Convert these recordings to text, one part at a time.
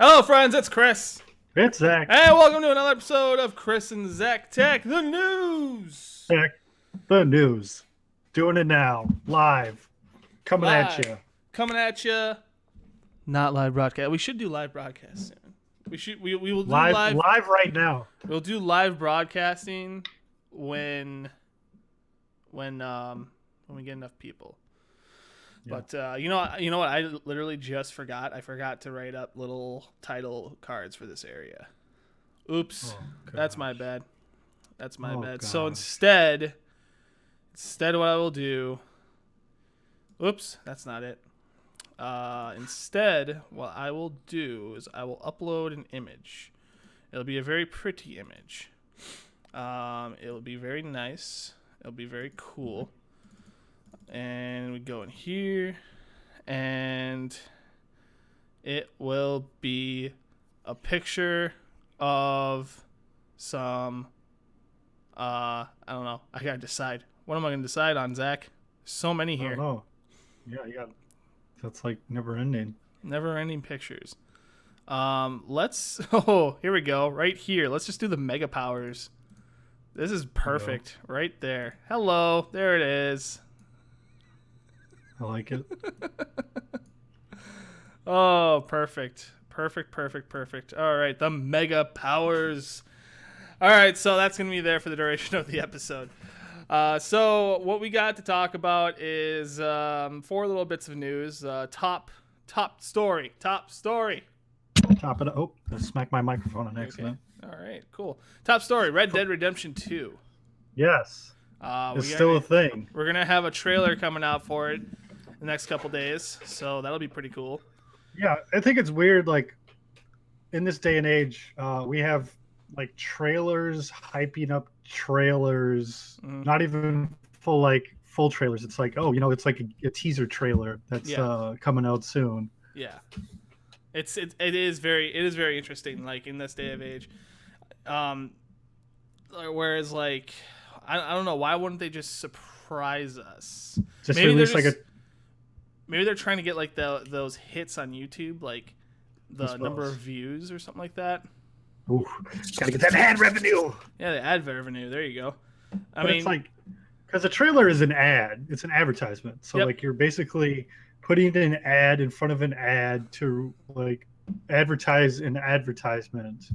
Hello, friends. It's Chris. It's Zach. Hey, welcome to another episode of Chris and Zach Tech, the news. Zach, the news. Doing it now. Live. Coming at you. Coming at you. Not live broadcast. We should do live broadcast soon. We will do live right now. We'll do live broadcasting when we get enough people. Yeah. But you know what? I literally just forgot. I forgot to write up little title cards for this area. Oops, that's my bad. That's my bad. Gosh. So instead, what I will do. Oops, that's not it. Instead, what I will do is I will upload an image. It'll be a very pretty image. It'll be very nice. It'll be very cool. And we go in here, and it will be a picture of some, I don't know. I gotta decide. What am I gonna decide on, Zach? So many here. Oh, yeah, you got. That's like never ending. Never ending pictures. Oh, here we go. Right here. Let's just do the mega powers. This is perfect. Hello. Right there. Hello. There it is. I like it. Oh, perfect. Perfect. All right, the mega powers. All right, so that's going to be there for the duration of the episode. So what we got to talk about is 4 little bits of news. Top story. Top it up. Oh, I smacked my microphone on accident. Okay. All right, cool. Top story, Red Dead Redemption 2. Yes. It's still a thing. We're going to have a trailer coming out for it the next couple days, so that'll be pretty cool. Yeah, I think it's weird, like, in this day and age, we have, like, trailers hyping up trailers, not even full trailers. It's like, it's like a teaser trailer that's coming out soon. Yeah. It is very interesting, like, in this day of age. Whereas, like, I don't know, why wouldn't they just surprise us? Just release maybe they're trying to get like those hits on YouTube, like the number of views or something like that. Ooh, gotta get that ad revenue. Yeah, the ad revenue. There you go. I mean, it's like, because a trailer is an ad. It's an advertisement. So like you're basically putting an ad in front of an ad to like advertise an advertisement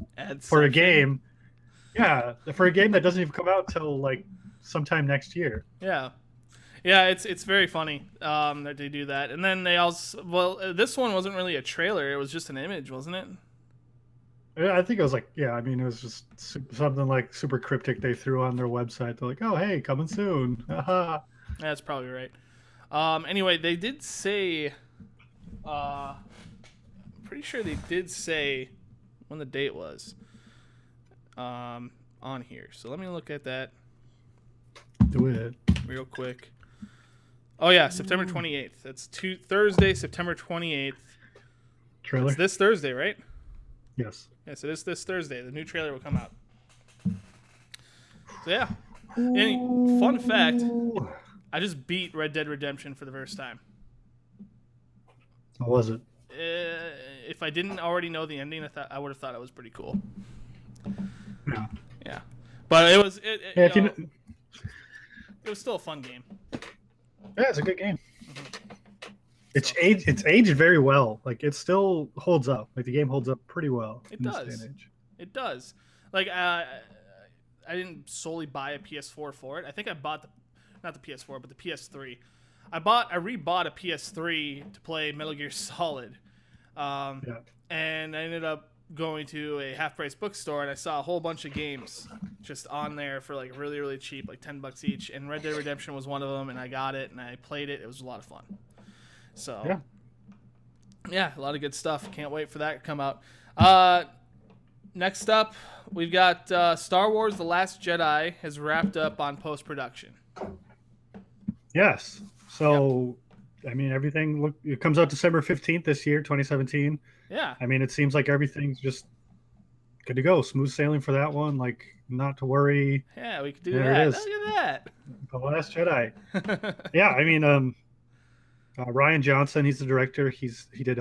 for a game. Yeah, for a game that doesn't even come out till like sometime next year. Yeah, it's very funny that they do that. And then they also, this one wasn't really a trailer. It was just an image, wasn't it? Yeah, I think it was like, it was just something like super cryptic they threw on their website. They're like, oh, hey, coming soon. That's probably right. Anyway, they did say, I'm pretty sure they did say when the date was on here. So let me look at that. Do it. Real quick. Oh, yeah, September 28th. That's Thursday, September 28th. Trailer? It's this Thursday, right? Yes. Yes, it is this Thursday. The new trailer will come out. So, yeah. Fun fact, I just beat Red Dead Redemption for the first time. How was it? If I didn't already know the ending, I would have thought it was pretty cool. Yeah. But it was... It was still a fun game. Yeah, it's a good game. It's aged very well. Like it still holds up. Like the game holds up pretty well. It does. It does. Like I didn't solely buy a PS4 for it. I think I bought not the PS4, but the PS3. I rebought a PS3 to play Metal Gear Solid. And I ended up going to a half-price bookstore, and I saw a whole bunch of games just on there for like really, really cheap, like $10 each. And Red Dead Redemption was one of them, and I got it and I played it. It was a lot of fun. So yeah, a lot of good stuff. Can't wait for that to come out. Next up, we've got Star Wars: The Last Jedi has wrapped up on post-production. Yes. So, I mean, everything it comes out December 15th this year, 2017. Yeah. I mean, it seems like everything's just good to go. Smooth sailing for that one. Like, not to worry. Yeah, we could do that. Look at that. The Last Jedi. Yeah, I mean, Ryan Johnson, he's the director. He did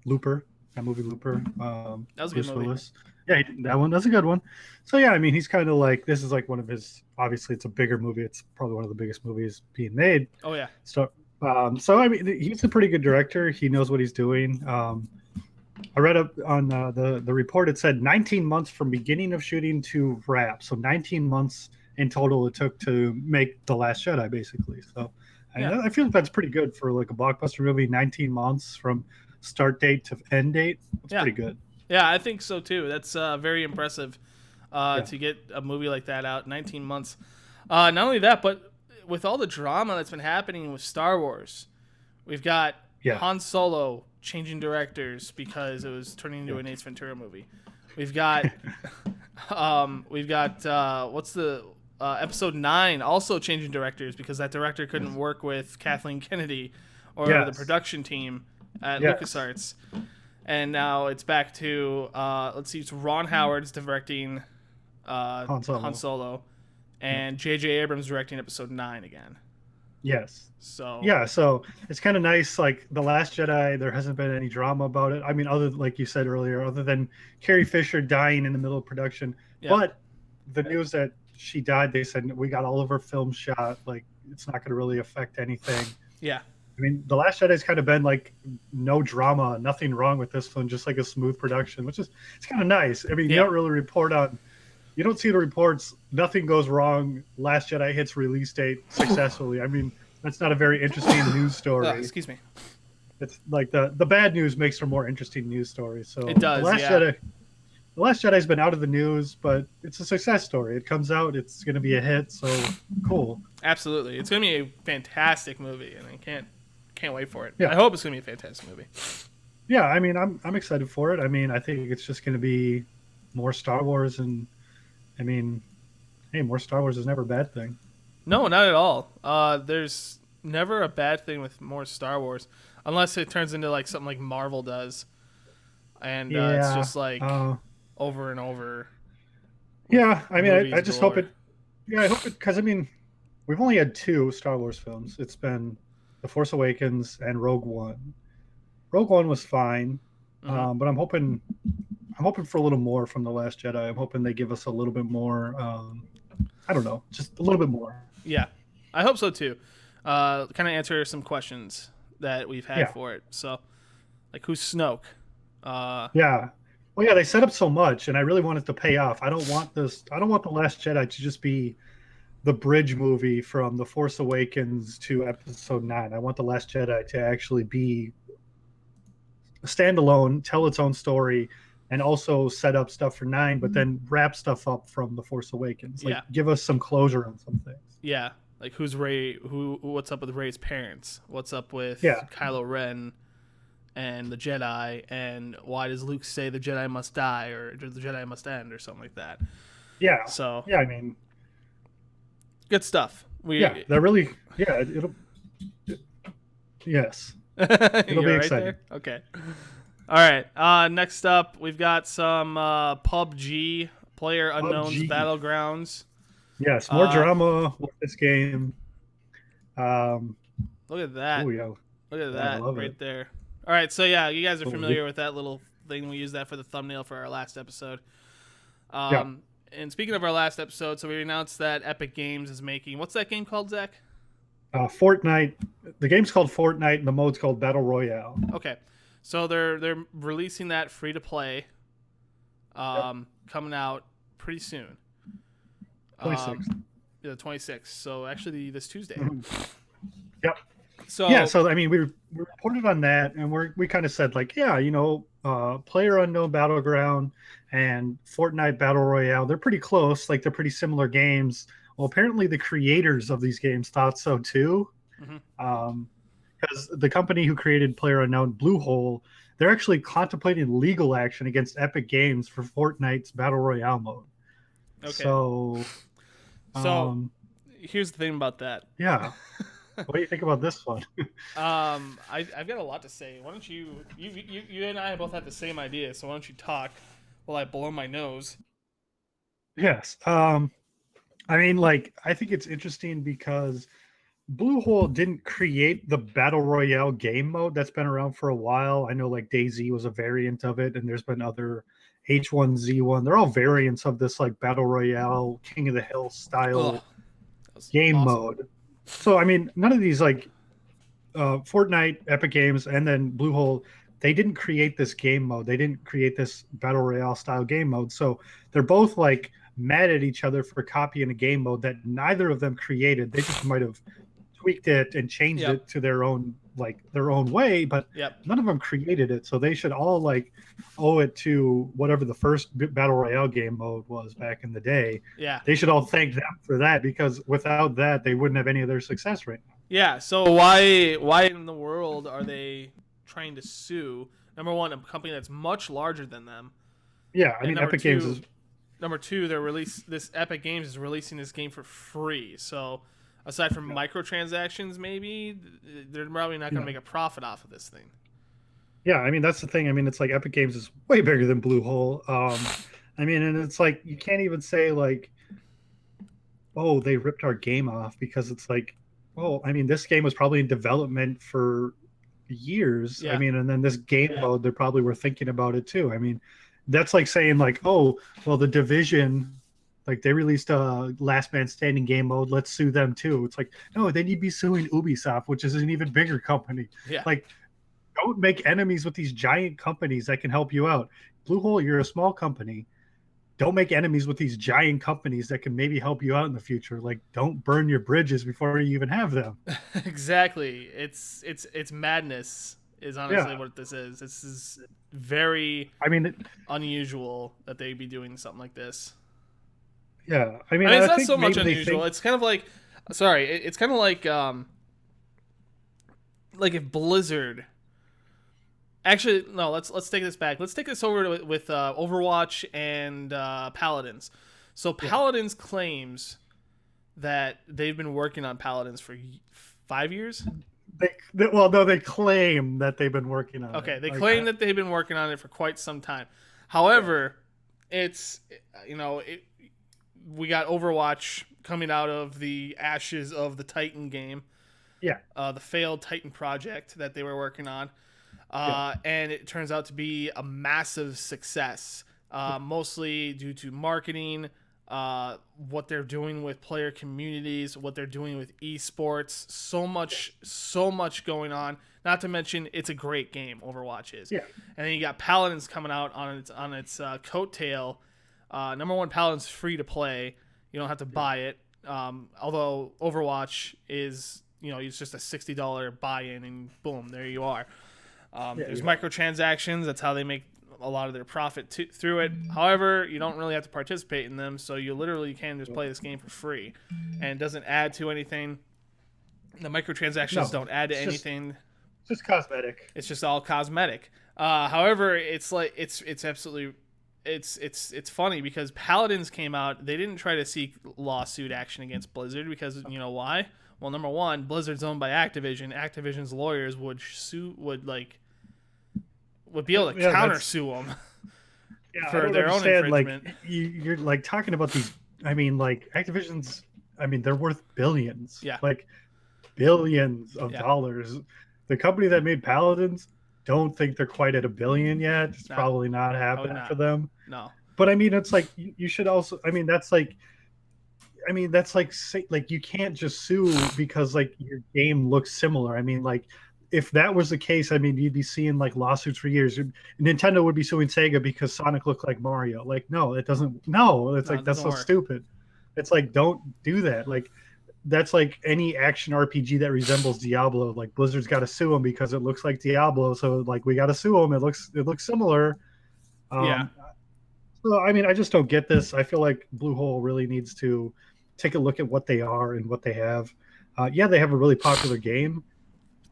Looper. that movie Looper. That was a good Bruce movie. Willis. Yeah, that one. That's a good one. So yeah, I mean, he's kind of like this is like one of his. Obviously, it's a bigger movie. It's probably one of the biggest movies being made. Oh yeah. So I mean, he's a pretty good director. He knows what he's doing. I read up on the report. It said 19 months from beginning of shooting to wrap. So 19 months in total it took to make The Last Jedi, basically. So Yeah. I feel like that's pretty good for like a blockbuster movie. 19 months from start date to end date. That's pretty good. Yeah, I think so too. That's very impressive Yeah. to get a movie like that out 19 months. Not only that, but with all the drama that's been happening with Star Wars, we've got Han Solo changing directors because it was turning into an Ace Ventura movie. We've got what's the episode 9 also changing directors because that director couldn't work with Kathleen Kennedy or the production team at LucasArts. And now it's back to let's see, it's Ron Howard's directing Han Solo, and J.J. Abrams directing episode 9 again. Yes. So it's kind of nice. Like The Last Jedi, there hasn't been any drama about it. I mean, like you said earlier, other than Carrie Fisher dying in the middle of production. Yeah. But the news that she died, they said we got all of her film shot. Like it's not going to really affect anything. Yeah. I mean, The Last Jedi's kind of been like no drama, nothing wrong with this one, just like a smooth production, which is it's kind of nice. I mean, you don't really report on. You don't see the reports. Nothing goes wrong. Last Jedi hits release date successfully. I mean, that's not a very interesting news story. Excuse me. It's like the bad news makes for more interesting news stories. So it does. The Last Jedi's been out of the news, but it's a success story. It comes out. It's going to be a hit. So cool. Absolutely, it's going to be a fantastic movie, and I can't wait for it. Yeah. I hope it's going to be a fantastic movie. Yeah, I mean, I'm excited for it. I mean, I think it's just going to be more Star Wars and. I mean, hey, more Star Wars is never a bad thing. No, not at all. There's never a bad thing with more Star Wars, unless it turns into like something like Marvel does, and it's just like over and over. Yeah, I mean, I just hope it. Yeah, I hope it because I mean, we've only had 2 Star Wars films. It's been The Force Awakens and Rogue One. Rogue One was fine, but I'm hoping for a little more from The Last Jedi. I'm hoping they give us a little bit more. I don't know, just a little bit more. Yeah, I hope so too. Kind of answer some questions that we've had for it. So, like, who's Snoke? Yeah. Well, yeah, they set up so much, and I really want it to pay off. I don't want The Last Jedi to just be the bridge movie from The Force Awakens to Episode 9. I want The Last Jedi to actually be a standalone, tell its own story, and also set up stuff for 9, but then wrap stuff up from The Force Awakens. Like, give us some closure on some things. Yeah, like who's Rey? What's up with Rey's parents? What's up with Kylo Ren and the Jedi? And why does Luke say the Jedi must die or the Jedi must end or something like that? Yeah. So I mean, good stuff. They're really it'll yes. It'll be exciting. There? Okay. All right. Next up, we've got some PUBG, Player Unknown's Battlegrounds. Yes, more drama with this game. Look at that. Oh, yeah. Look at that right there. All right, so yeah, you guys are familiar with that little thing. We used that for the thumbnail for our last episode. And speaking of our last episode, so we announced that Epic Games is making, what's that game called, Zach? Fortnite. The game's called Fortnite, and the mode's called Battle Royale. Okay. So they're releasing that free to play, coming out pretty soon. 26th. The 26th. So actually this Tuesday. Mm-hmm. Yep. So I mean, we reported on that, and we kind of said like, Player Unknown Battleground and Fortnite Battle Royale, they're pretty close. Like they're pretty similar games. Well, apparently the creators of these games thought so too. Because the company who created PlayerUnknown, Bluehole, they're actually contemplating legal action against Epic Games for Fortnite's Battle Royale mode. Okay. So here's the thing about that. Yeah. What do you think about this one? I've got a lot to say. Why don't you and I both have the same idea, so why don't you talk while I blow my nose? Yes. I mean, like, I think it's interesting because Bluehole didn't create the battle royale game mode that's been around for a while. I know like DayZ was a variant of it, and there's been other H1Z1. They're all variants of this like battle royale King of the Hill Oh, style that was game awesome. mode. So I mean, none of these like Fortnite, Epic Games, and then Bluehole, they didn't create this game mode. They didn't create this battle royale style game mode. So they're both like mad at each other for copying a game mode that neither of them created. They just might have tweaked it and changed Yep. it to their own way, but Yep. none of them created it. So they should all like owe it to whatever the first battle royale game mode was back in the day. Yeah. They should all thank them for that, because without that, they wouldn't have any of their success right now. Yeah. So why in the world are they trying to sue? Number one, a company that's much larger than them. Yeah, I And mean, Epic Games is. Number two, this Epic Games is releasing this game for free. So aside from microtransactions, maybe they're probably not going to make a profit off of this thing. Yeah, I mean that's the thing. I mean, it's like Epic Games is way bigger than Bluehole. I mean, and it's like you can't even say like, oh, they ripped our game off, because it's like, well, I mean, this game was probably in development for years. I Yeah. mean, and then this game mode, they probably were thinking about it too. I mean, that's like saying like, oh, well, the Division, like they released a Last Man Standing game mode. Let's sue them too. It's like, no, then you'd be suing Ubisoft, which is an even bigger company. Yeah. Like, don't make enemies with these giant companies that can help you out. Bluehole, you're a small company. Don't make enemies with these giant companies that can maybe help you out in the future. Like, don't burn your bridges before you even have them. Exactly. It's madness is honestly Yeah. what this is. This is very I mean, unusual that they'd be doing something like this. yeah. I mean, I mean, it's I not think so much maybe they unusual. think. It's kind of like, sorry, it's kind of like if Blizzard. Actually, no. Let's take this back. Let's take this over with Overwatch and Paladins. So Paladins claims that they've been working on Paladins for 5 years. Well, no, they claim that they've been working on Okay, it. they Like, claim that they've been working on it for quite some time. However, it's we got Overwatch coming out of the ashes of the Titan game, yeah, the failed Titan project that they were working on, and it turns out to be a massive success, mostly due to marketing. What they're doing with player communities, what they're doing with esports, so much going on. Not to mention, it's a great game. Overwatch is, yeah, and then you got Paladins coming out on its coattail. Number one, Paladins free to play. You don't have to buy it. Although Overwatch is, it's just a $60 buy-in, and boom, there you are. There's microtransactions. That's how they make a lot of their profit through it. However, you don't really have to participate in them, so you literally can just play this game for free, and it doesn't add to anything. The microtransactions don't add to anything. It's just cosmetic. It's just all cosmetic. However, it's like it's absolutely it's funny because Paladins came out. They didn't try to seek lawsuit action against Blizzard because you know why? Well, number one, Blizzard's owned by Activision. Activision's lawyers would be able to counter sue them for their own infringement. Like, you're like talking about these. I mean, like Activision's. I mean, they're worth billions. Yeah. Like billions of dollars. The company that made Paladins don't think they're quite at $1 billion yet. It's probably not happening for them. No. But I mean, it's like you should also. I mean, that's like you can't just sue because like your game looks similar. I mean, like if that was the case, I mean, you'd be seeing like lawsuits for years. Nintendo would be suing Sega because Sonic looked like Mario. Like, no, it doesn't. No, it's like that's so stupid. It's like, don't do that. Like, that's like any action RPG that resembles Diablo. Like Blizzard's got to sue them because it looks like Diablo. So like we got to sue them. It looks similar. So I mean, I just don't get this. I feel like Bluehole really needs to take a look at what they are and what they have. They have a really popular game,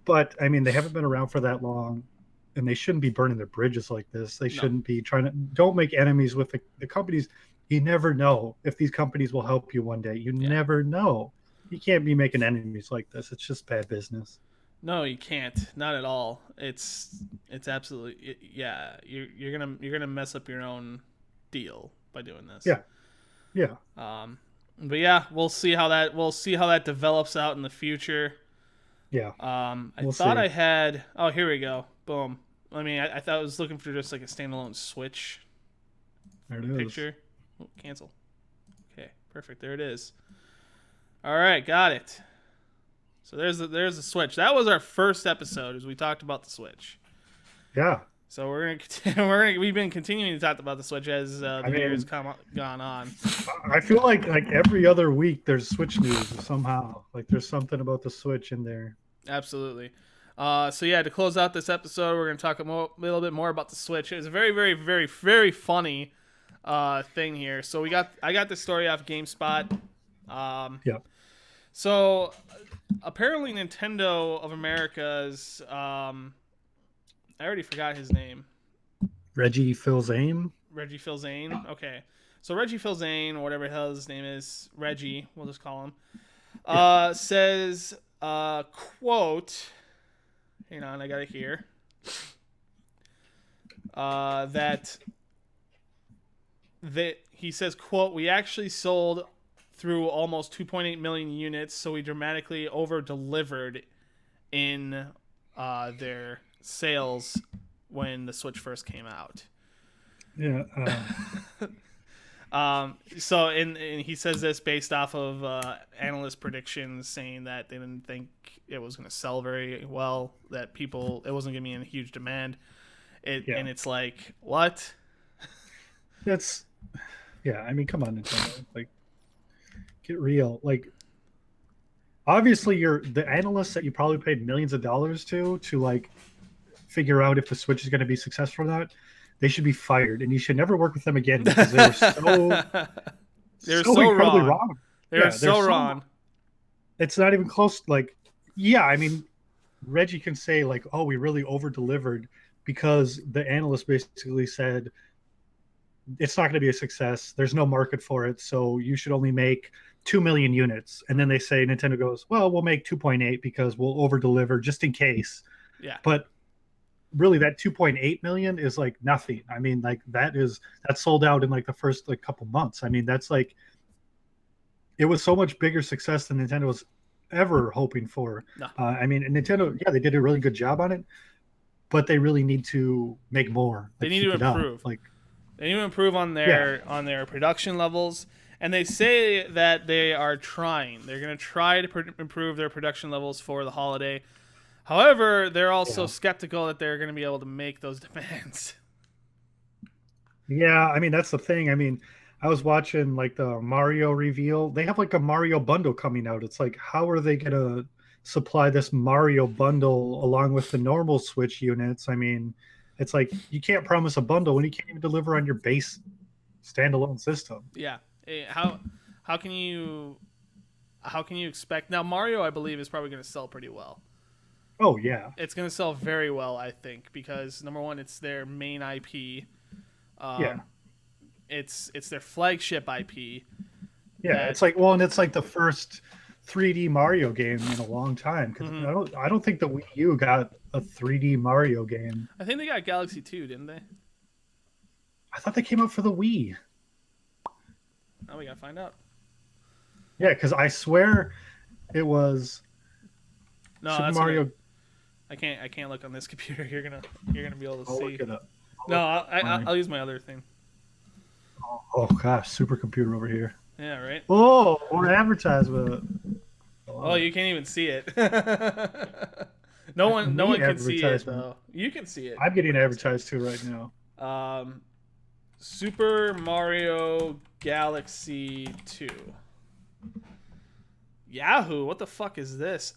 but I mean, they haven't been around for that long, and they shouldn't be burning their bridges like this. They shouldn't be trying to. Don't make enemies with the companies. You never know if these companies will help you one day. You never know. You can't be making enemies like this. It's just bad business. No, you can't. Not at all. It's absolutely you're gonna mess up your own deal by doing this. Yeah. But yeah, we'll see how that develops out in the future. Yeah. I thought I had. Oh, here we go. Boom. I thought I was looking for just like a standalone Switch There it is. picture. Oh, cancel. Okay, perfect. There it is. All right, got it. So there's the Switch. That was our first episode as we talked about the Switch. Yeah. So we've been continuing to talk about the Switch as the years gone on. I feel like every other week there's Switch news somehow. Like there's something about the Switch in there. Absolutely. So yeah, to close out this episode, we're going to talk a little bit more about the Switch. It's a very, very, very, very funny thing here. So I got this story off GameSpot. Yeah. So apparently Nintendo of America's I already forgot his name. Reggie Fils-Aime. Reggie Fils-Aime. Okay. So Reggie Fils-Aime, or whatever the hell his name is, Reggie, we'll just call him, says, quote, hang on, I got it here, that he says, quote, we actually sold through almost 2.8 million units, so we dramatically over-delivered in their sales when the Switch first came out. Yeah. So and he says this based off of analyst predictions saying that they didn't think it was going to sell very well, that it wasn't going to be in huge demand. And it's like, what? Yeah, I mean, come on, Nintendo. Like, get real. Like, obviously the analysts that you probably paid millions of dollars to like figure out if the Switch is going to be successful or not, they should be fired, and you should never work with them again because they were so incredibly wrong. They're so wrong. It's not even close. Like, yeah, I mean, Reggie can say like, "Oh, we really over delivered," because the analyst basically said it's not going to be a success. There's no market for it, so you should only make 2 million units. And then they say Nintendo goes, "Well, we'll make 2.8 because we'll over deliver just in case." Yeah, but really that 2.8 million is like nothing. I mean, like that sold out in like the first like couple months. I mean, that's like, it was so much bigger success than Nintendo was ever hoping for. No. I mean, Nintendo, yeah, they did a really good job on it, but they really need to make more. They need to improve. They need to improve on their production levels. And they say that they are trying. They're going to try to improve their production levels for the holiday. However, they're also skeptical that they're going to be able to make those demands. Yeah, I mean, that's the thing. I mean, I was watching like the Mario reveal. They have like a Mario bundle coming out. It's like, how are they going to supply this Mario bundle along with the normal Switch units? I mean, it's like you can't promise a bundle when you can't even deliver on your base standalone system. Yeah. How can you expect now? Mario, I believe, is probably going to sell pretty well. Oh yeah, it's going to sell very well, I think, because number one, it's their main IP. It's their flagship IP. Yeah, it's like, well, and it's like the first 3D Mario game in a long time, because I don't think the Wii U got a 3D Mario game. I think they got Galaxy 2, didn't they? I thought they came out for the Wii. Now we gotta find out. Yeah, because I swear it was Super Mario. I can't look on this computer. You're gonna be able to see. Look it up. I'll use my other thing. Oh gosh, supercomputer over here. Yeah, right. Oh, more advertisement. Oh, you can't even see it. No one can see it though. You can see it. I'm getting advertised to right now. Super Mario Galaxy 2. Yahoo! What the fuck is this?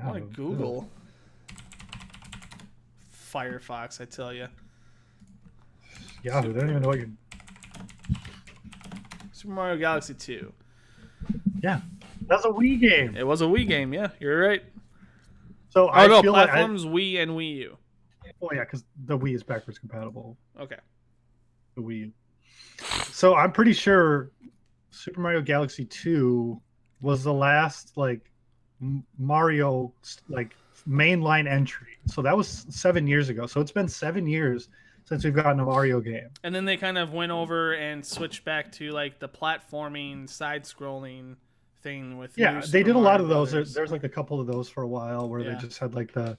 I want to Google. Firefox, I tell you. Yahoo! They don't even know what you're. Super Mario Galaxy 2. Yeah, that's a Wii game. It was a Wii game. Yeah, you're right. So I feel platforms Wii and Wii U. Oh yeah, because the Wii is backwards compatible. Okay. The Wii U. So I'm pretty sure Super Mario Galaxy 2 was the last like Mario like mainline entry. So that was 7 years ago. So it's been 7 years since we've gotten a Mario game. And then they kind of went over and switched back to like the platforming, side-scrolling thing with. Yeah, they did a lot of those. There's like a couple of those for a while where they just had like the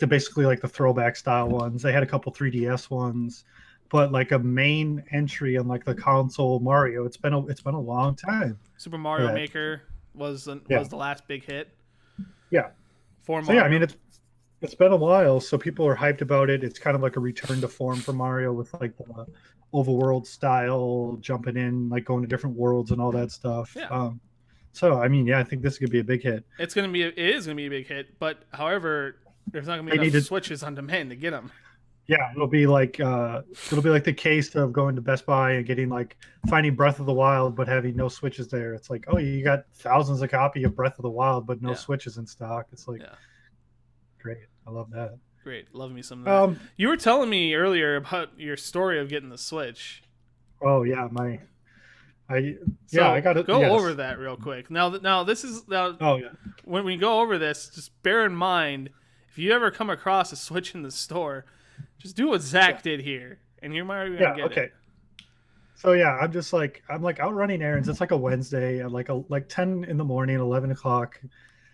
basically like the throwback style ones. They had a couple 3DS ones, but like a main entry on like the console Mario. It's been a long time. Super Mario Maker was the last big hit. Yeah. For Mario. So yeah, I mean it's been a while, so people are hyped about it. It's kind of like a return to form for Mario with like the overworld style, jumping in, like going to different worlds and all that stuff. Yeah. So I mean, yeah, I think this could be a big hit. It is gonna be a big hit, but however, there's not gonna be enough Switches on demand to get them. Yeah, it'll be like the case of going to Best Buy and getting like finding Breath of the Wild but having no Switches there. It's like, oh, you got thousands of copy of Breath of the Wild but no Switches in stock. It's like, great, I love that. Great, love me some of that. You were telling me earlier about your story of getting the Switch. Oh yeah, I got to go over that real quick. Now this is when we go over this, just bear in mind if you ever come across a Switch in the store, just do what Zach did here, and you might gonna get it. So yeah, I'm out running errands. It's like a Wednesday at like 10 in the morning, 11 o'clock.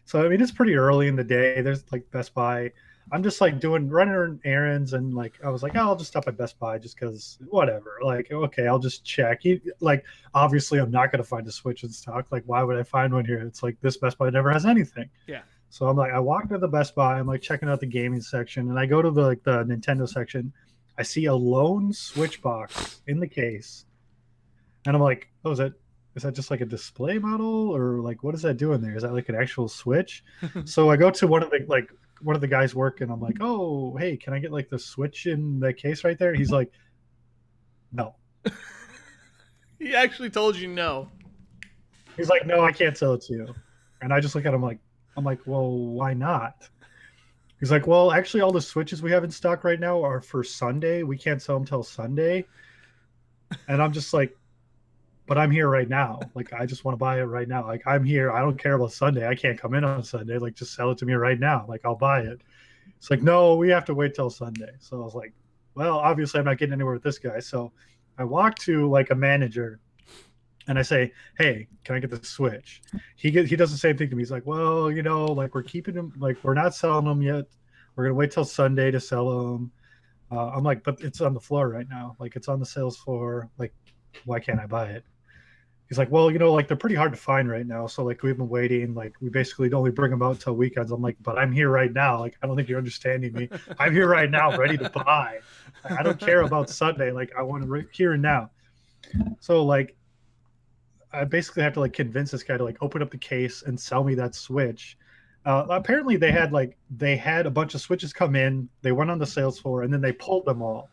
So I mean, it's pretty early in the day. There's like Best Buy. I'm just like running errands, and like I was like, I'll just stop at Best Buy just because whatever. Like, okay, I'll just check. Like, obviously, I'm not gonna find a Switch in stock. Like, why would I find one here? It's like this Best Buy never has anything. Yeah. So I'm like, I walk to the Best Buy. I'm like checking out the gaming section, and I go to the Nintendo section. I see a lone Switch box in the case, and I'm like, oh, is that just like a display model, or like what is that doing there? Is that like an actual Switch? So I go to one of the guys working. I'm like, oh, hey, can I get like the Switch in the case right there? He's like, no. He actually told you no. He's like, no, I can't sell it to you. And I just look at him like, I'm like, well, why not? He's like, well, actually, all the Switches we have in stock right now are for Sunday. We can't sell them till Sunday. And I'm just like, but I'm here right now. Like, I just want to buy it right now. Like, I'm here. I don't care about Sunday. I can't come in on Sunday. Like, just sell it to me right now. Like, I'll buy it. It's like, no, we have to wait till Sunday. So I was like, well, obviously, I'm not getting anywhere with this guy. So I walk to like a manager and I say, hey, can I get the Switch? He does the same thing to me. He's like, well, like we're keeping them, like we're not selling them yet. We're going to wait till Sunday to sell them. I'm like, but it's on the floor right now. Like, it's on the sales floor. Like, why can't I buy it? He's like, well, like they're pretty hard to find right now. So like we've been waiting. Like we basically only bring them out until weekends. I'm like, but I'm here right now. Like, I don't think you're understanding me. I'm here right now, ready to buy. I don't care about Sunday. Like, I want to here and now. So like, I basically have to like convince this guy to like open up the case and sell me that Switch. Apparently they had a bunch of Switches come in. They went on the sales floor and then they pulled them all.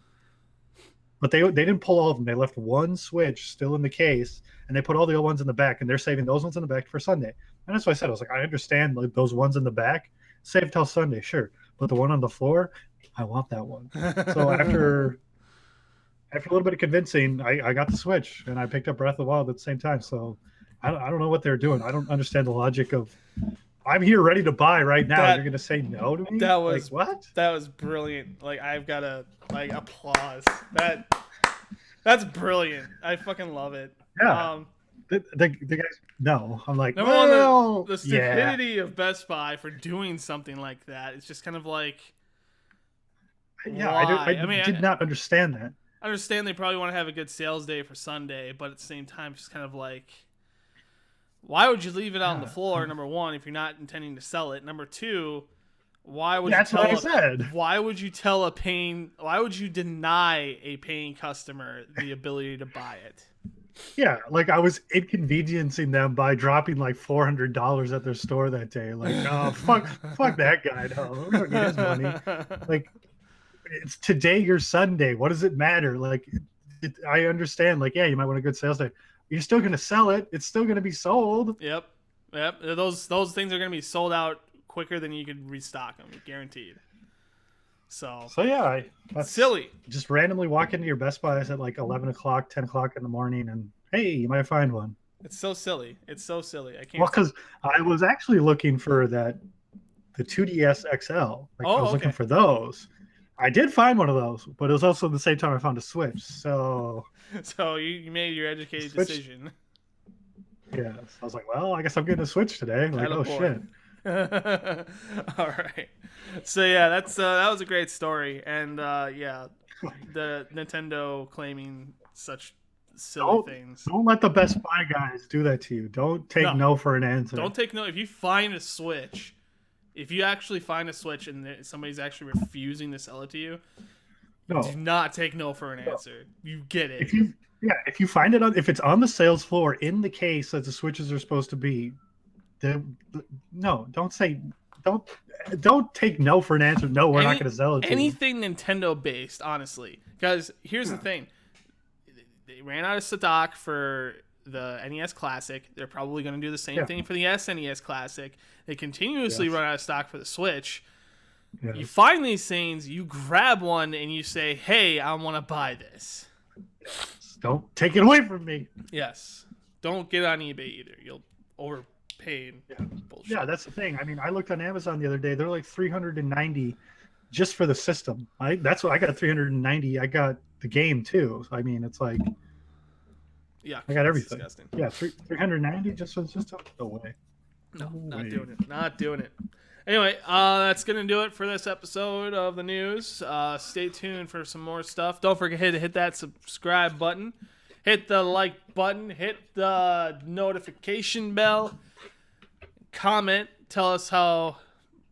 But they didn't pull all of them. They left one Switch still in the case, and they put all the other ones in the back, and they're saving those ones in the back for Sunday. And that's what I said. I was like, I understand like those ones in the back, save till Sunday, sure. But the one on the floor, I want that one. So after a little bit of convincing, I got the Switch, and I picked up Breath of the Wild at the same time. So I don't know what they're doing. I don't understand the logic of, I'm here ready to buy right now. You're going to say no to me? That was like, what? That was brilliant. Like, I've got to like applause. That's brilliant. I fucking love it. Yeah. The guys, no. I'm like, the stupidity of Best Buy for doing something like that. It's just kind of like, yeah, I did not understand that. I understand they probably want to have a good sales day for Sunday, but at the same time, just kind of like, why would you leave it out on the floor? Number one, if you're not intending to sell it. Number two, why would you deny a paying customer the ability to buy it? Yeah, like I was inconveniencing them by dropping like $400 at their store that day. Like, oh, fuck that guy. No, we're gonna get his money. Like, it's today your Sunday. What does it matter? Like, I understand. Like, yeah, you might want a good sales day. You're still gonna sell it. It's still gonna be sold. Yep. Those things are gonna be sold out quicker than you could restock them, guaranteed. So yeah, that's silly. Just randomly walk into your Best Buy at like 11 o'clock, 10 o'clock in the morning, and hey, you might find one. It's so silly. I can't. Well, because I was actually looking for the 2DS XL. Like, I was looking for those. I did find one of those, but it was also the same time I found a Switch. So you made your educated Switch. decision. Yeah, so I was like, well, I guess I'm getting a Switch today. Like, oh shit. All right. So yeah, that was a great story, and yeah, the Nintendo claiming such silly things. Don't let the Best Buy guys do that to you. Don't take no for an answer. Don't take no. If you find a Switch, if you actually find a Switch and somebody's actually refusing to sell it to you, do not take no for an answer. You get it. If you find it if it's on the sales floor in the case that the Switches are supposed to be, don't take no for an answer. No, we're not going to sell it to anything Nintendo based, honestly. Because here's the thing. They ran out of stock for the NES Classic. They're probably going to do the same thing for the SNES Classic. They continuously run out of stock for the Switch. Yes. You find these things, you grab one, and you say, hey, I want to buy this. Don't take it away from me. Yes. Don't get on eBay either. You'll overpay. Bullshit. Yeah, that's the thing. I mean, I looked on Amazon the other day. They're like $390 just for the system. That's what I got. $390. I got the game too. I mean, it's like, yeah, I got everything. Disgusting. Yeah, $390 just for the system. No way. Not doing it. Not doing it. Anyway, that's going to do it for this episode of the news. Stay tuned for some more stuff. Don't forget to hit that subscribe button. Hit the like button. Hit the notification bell. Comment. Tell us how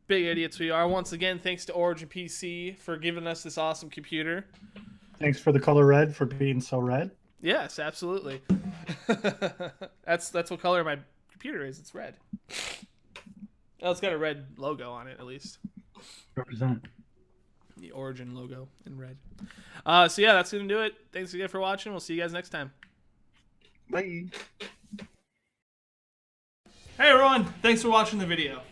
big idiots we are. Once again, thanks to Origin PC for giving us this awesome computer. Thanks for the color red, for being so red. Yes, absolutely. That's what color my computer is. It's red. Oh, it's got a red logo on it, at least. Represent. The Origin logo in red. So yeah, that's going to do it. Thanks again for watching. We'll see you guys next time. Bye. Hey everyone, thanks for watching the video.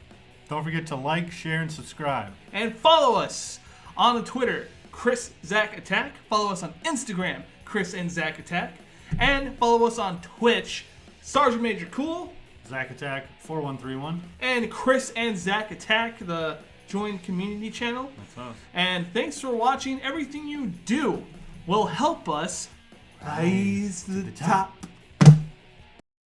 Don't forget to like, share, and subscribe. And follow us on the Twitter, ChrisAndZachAttack. Follow us on Instagram, ChrisAndZachAttack. And follow us on Twitch, SgtMajorCool. ZachAttack 4131. And ChrisAndZachAttack, the join community channel. That's us. And thanks for watching. Everything you do will help us rise to the top.